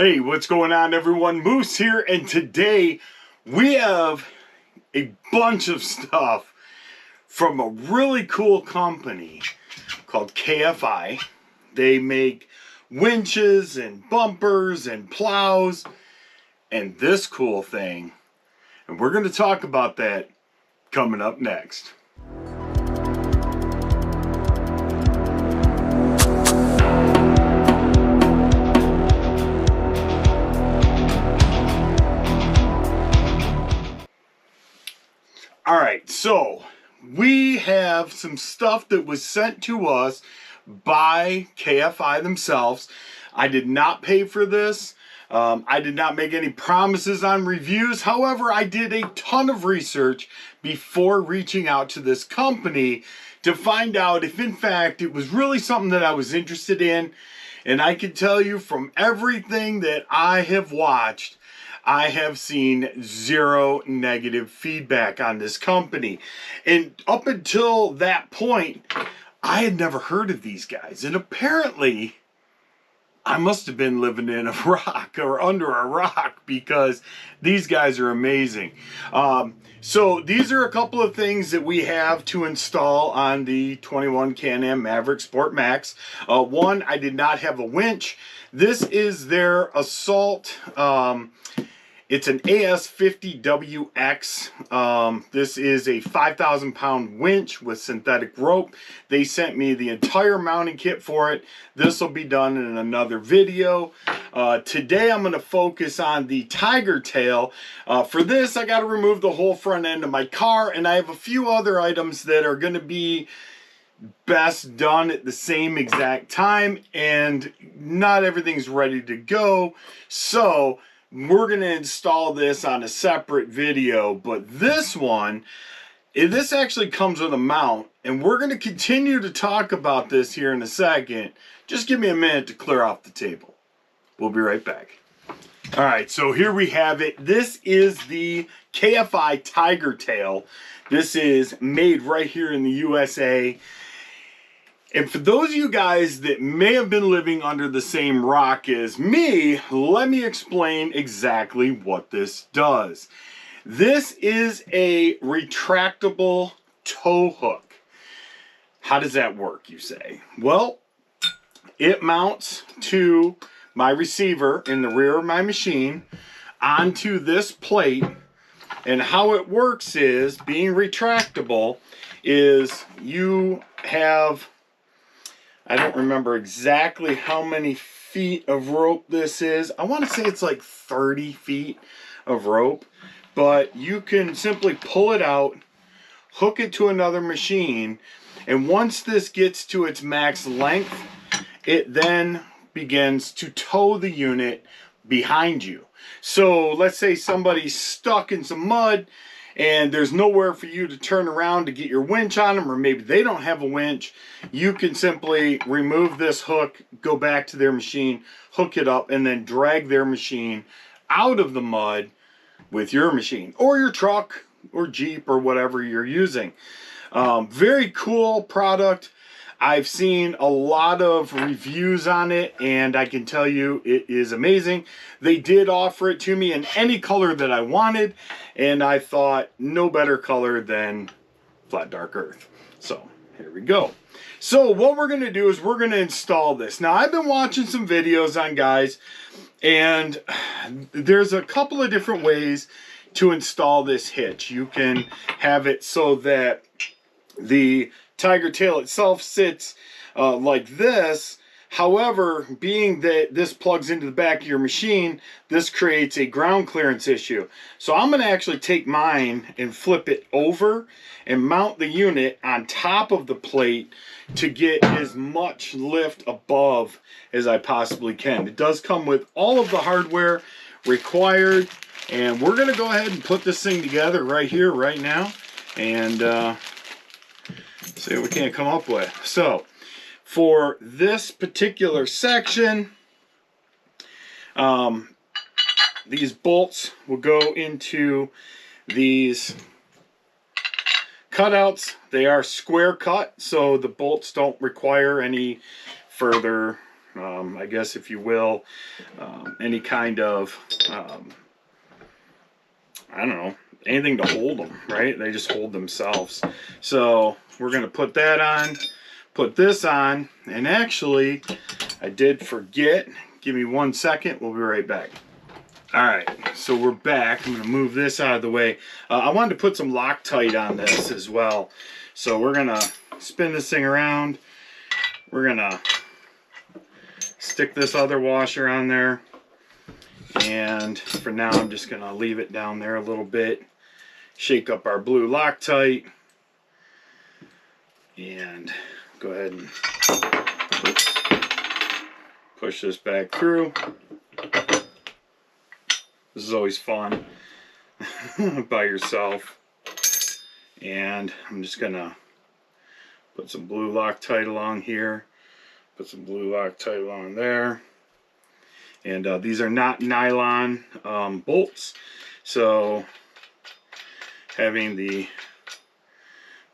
Hey, what's going on everyone? Moose here, and today we have a bunch of stuff from a really cool company called KFI. They make winches and bumpers and plows and this cool thing. And we're going to talk about that coming up next. Alright, so we have some stuff that was sent to us by KFI themselves. I did not pay for this. I did not make any promises on reviews. However, I did a ton of research before reaching out to this company to find out if in fact it was really something that I was interested in. And I can tell you from everything that I have watched, I have seen zero negative feedback on this company. And up until that point, I had never heard of these guys. And apparently, I must have been living in a rock or under a rock because these guys are amazing. So these are a couple of things that we have to install on the 21 Can-Am Maverick Sport Max. One, I did not have a winch. This is their Assault. It's an AS50WX. This is a 5,000 pound winch with synthetic rope. They sent me the entire mounting kit for it. This will be done in another video. Today I'm going to focus on the TigerTail. For this I got to remove the whole front end of my car, and I have a few other items that are going to be best done at the same exact time, and not everything's ready to go. So we're going to install this on a separate video, but this one, this actually comes with a mount, and we're going to continue to talk about this here in a second. Just give me a minute to clear off the table. We'll be right back. All right, so here we have it. This is the KFI TigerTail. This is made right here in the USA. And for those of you guys that may have been living under the same rock as me, let me explain exactly what this does. This is a retractable tow hook. How does that work, you say? Well, it mounts to my receiver in the rear of my machine onto this plate. And how it works is, being retractable, is you have, I don't remember exactly how many feet of rope this is. I want to say it's like 30 feet of rope. But you can simply pull it out, hook it to another machine, and once this gets to its max length, it then begins to tow the unit behind you. So let's say somebody's stuck in some mud and there's nowhere for you to turn around to get your winch on them, or maybe they don't have a winch. You can simply remove this hook, go back to their machine, hook it up, and then drag their machine out of the mud with your machine or your truck or Jeep or whatever you're using. Very cool product. I've seen a lot of reviews on it, and I can tell you it is amazing. They did offer it to me in any color that I wanted, and I thought no better color than flat dark earth. So here we go. So what we're going to do is we're going to install this. Now, I've been watching some videos on guys, and there's a couple of different ways to install this hitch. You can have it so that the TigerTail itself sits like this. However, being that this plugs into the back of your machine, this creates a ground clearance issue. So I'm going to actually take mine and flip it over and mount the unit on top of the plate to get as much lift above as I possibly can. It does come with all of the hardware required, and we're going to go ahead and put this thing together right here, right now, and see what we can come up with. So for this particular section, these bolts will go into these cutouts. They are square cut, so the bolts don't require any further I guess if you will, any kind of, I don't know, anything to hold them, right? They just hold themselves. So we're going to put that on, put this on, and actually I did forget. Give me 1 second, we'll be right back. All right, so we're back. I'm going to move this out of the way. I wanted to put some Loctite on this as well. So we're going to spin this thing around. We're going to stick this other washer on there. And for now, I'm just going to leave it down there a little bit. Shake up our blue Loctite. And go ahead and push this back through. This is always fun by yourself. And I'm just going to put some blue Loctite along here. Put some blue Loctite along there. And these are not nylon bolts. So having the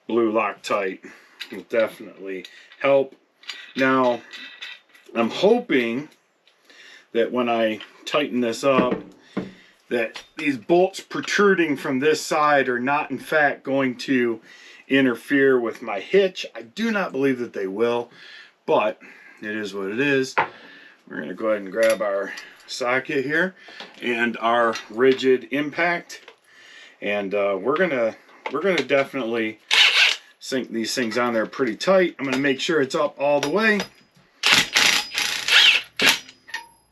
blue Loctite will definitely help. Now, I'm hoping that when I tighten this up, that these bolts protruding from this side are not in fact going to interfere with my hitch. I do not believe that they will, but it is what it is. We're going to go ahead and grab our socket here and our rigid impact, and we're gonna definitely sink these things on there pretty tight. I'm going to make sure it's up all the way,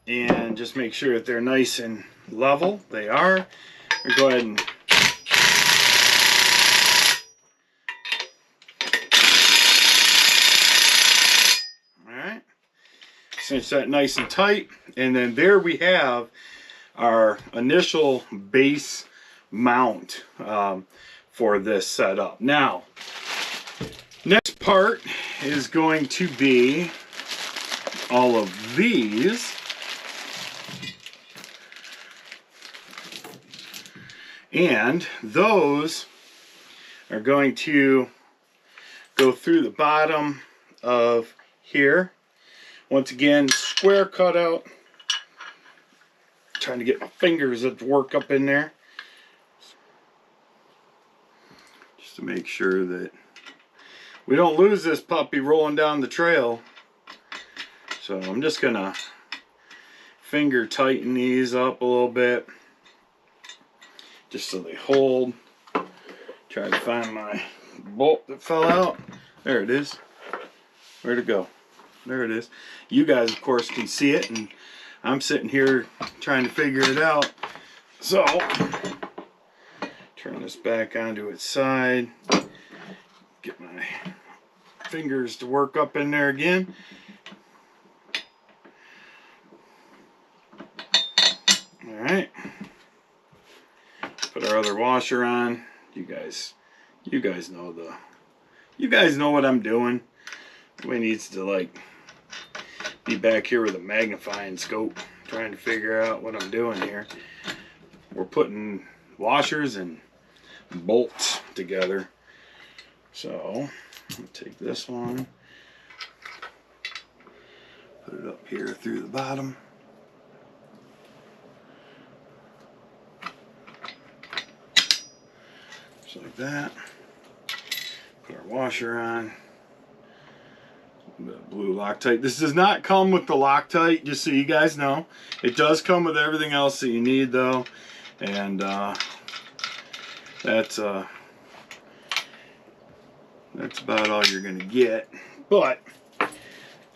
and just make sure that they're nice and level. They are. We'll go ahead and alright, cinch that nice and tight, and then there we have our initial base mount for this setup. Now, next part is going to be all of these. And those are going to go through the bottom of here. Once again, square cutout. Trying to get my fingers to work up in there. Just to make sure that we don't lose this puppy rolling down the trail. So I'm just gonna finger tighten these up a little bit, just so they hold. Try to find my bolt that fell out. There it is. Where'd it go? There it is. You guys, of course, can see it, and I'm sitting here trying to figure it out. So, turn this back onto its side. Get my fingers to work up in there again. Alright. Put our other washer on. You guys know what I'm doing. Nobody needs to like be back here with a magnifying scope trying to figure out what I'm doing here. We're putting washers and bolts together. So I'll take this one, put it up here through the bottom. Just like that. Put our washer on. The blue Loctite. This does not come with the Loctite, just so you guys know. It does come with everything else that you need, though, and that's about all you're gonna get. But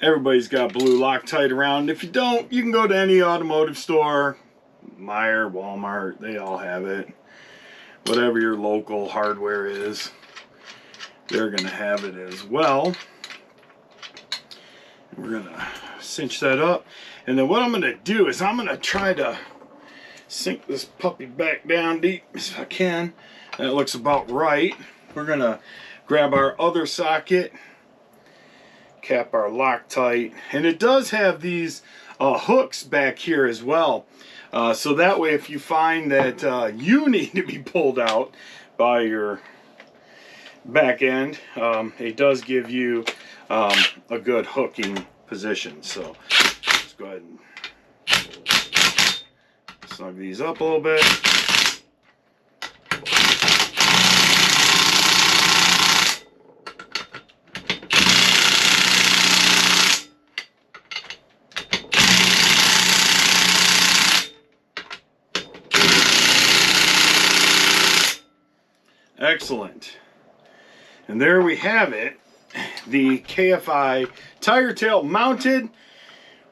everybody's got blue Loctite around. If you don't, you can go to any automotive store, Meijer, Walmart. They all have it. Whatever your local hardware is, they're gonna have it as well. We're gonna cinch that up, and then what I'm gonna do is I'm gonna try to sink this puppy back down deep as I can. That looks about right. We're gonna grab our other socket, cap our Loctite, and it does have these hooks back here as well, so that way if you find that you need to be pulled out by your back end, it does give you a good hooking position. So go ahead and snug these up a little bit. Excellent. And there we have it. The KFI TigerTail mounted.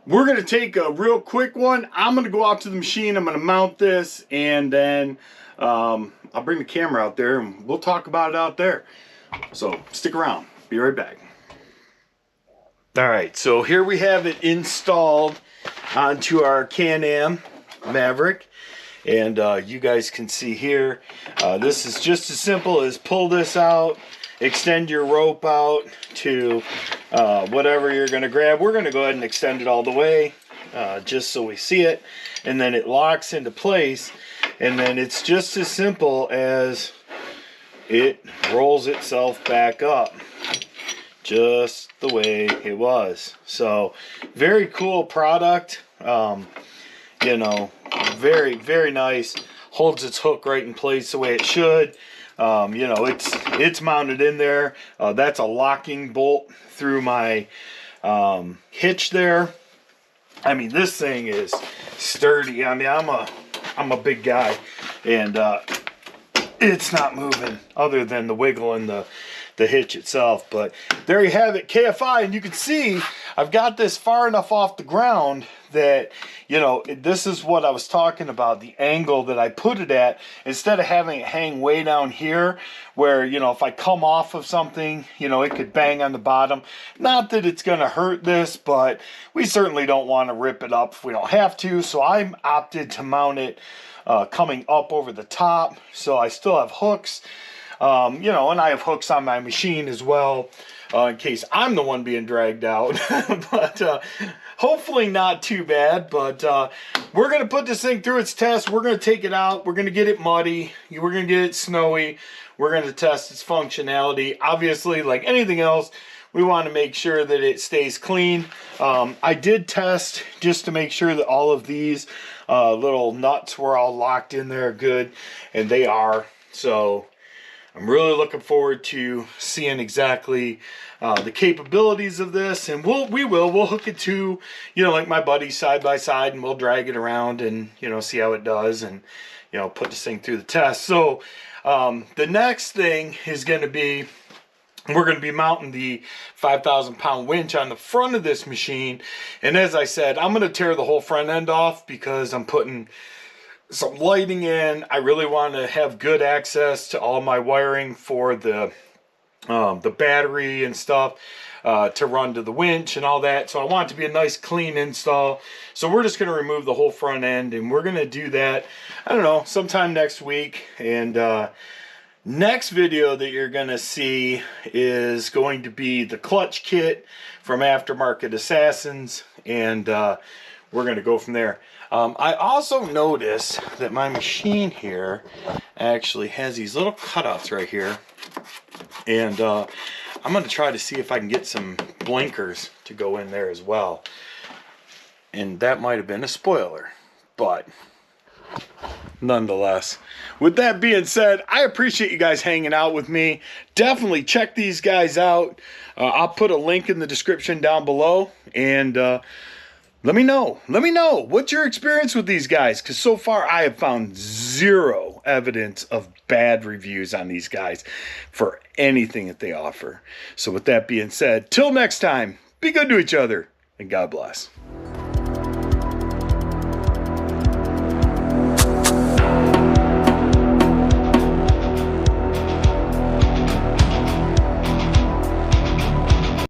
We're going to take a real quick one. I'm going to go out to the machine. I'm going to mount this, and then I'll bring the camera out there and we'll talk about it out there. So stick around. Be right back. All right, so here we have it installed onto our Can-Am Maverick. And you guys can see here, this is just as simple as pull this out, extend your rope out to whatever you're going to grab. We're going to go ahead and extend it all the way, just so we see it. And then it locks into place. And then it's just as simple as it rolls itself back up, just the way it was. So, very cool product. You know, very, very nice. Holds its hook right in place the way it should. You know, it's mounted in there. That's a locking bolt through my hitch there. I mean, this thing is sturdy. I mean, I'm a big guy, and it's not moving other than the wiggle in the hitch itself. But there you have it, KFI, and you can see I've got this far enough off the ground that, you know, this is what I was talking about, the angle that I put it at, instead of having it hang way down here where, you know, if I come off of something, you know, it could bang on the bottom. Not that it's going to hurt this, but we certainly don't want to rip it up if we don't have to. So I opted to mount it coming up over the top. So I still have hooks, you know, and I have hooks on my machine as well, in case I'm the one being dragged out. But hopefully not too bad. But we're going to put this thing through its test. We're going to take it out. We're going to get it muddy. We're going to get it snowy. We're going to test its functionality. Obviously, like anything else, we want to make sure that it stays clean. I did test just to make sure that all of these little nuts were all locked in there good, and they are. So I'm really looking forward to seeing exactly the capabilities of this, and we'll hook it to, you know, like my buddy side by side, and we'll drag it around and, you know, see how it does, and, you know, put this thing through the test. So the next thing is going to be, we're going to be mounting the 5,000-pound winch on the front of this machine. And as I said, I'm going to tear the whole front end off because I'm putting some lighting in. I really want to have good access to all my wiring for the battery and stuff to run to the winch and all that. So I want it to be a nice clean install. So we're just going to remove the whole front end, and we're going to do that, I don't know, sometime next week. And next video that you're going to see is going to be the clutch kit from Aftermarket Assassins, and we're going to go from there. I also noticed that my machine here actually has these little cutouts right here, and I'm going to try to see if I can get some blinkers to go in there as well. And that might have been a spoiler, but nonetheless, with that being said, I appreciate you guys hanging out with me. Definitely check these guys out. I'll put a link in the description down below, and let me know what's your experience with these guys, because so far I have found zero evidence of bad reviews on these guys for anything that they offer. So with that being said, till next time, be good to each other, and God bless.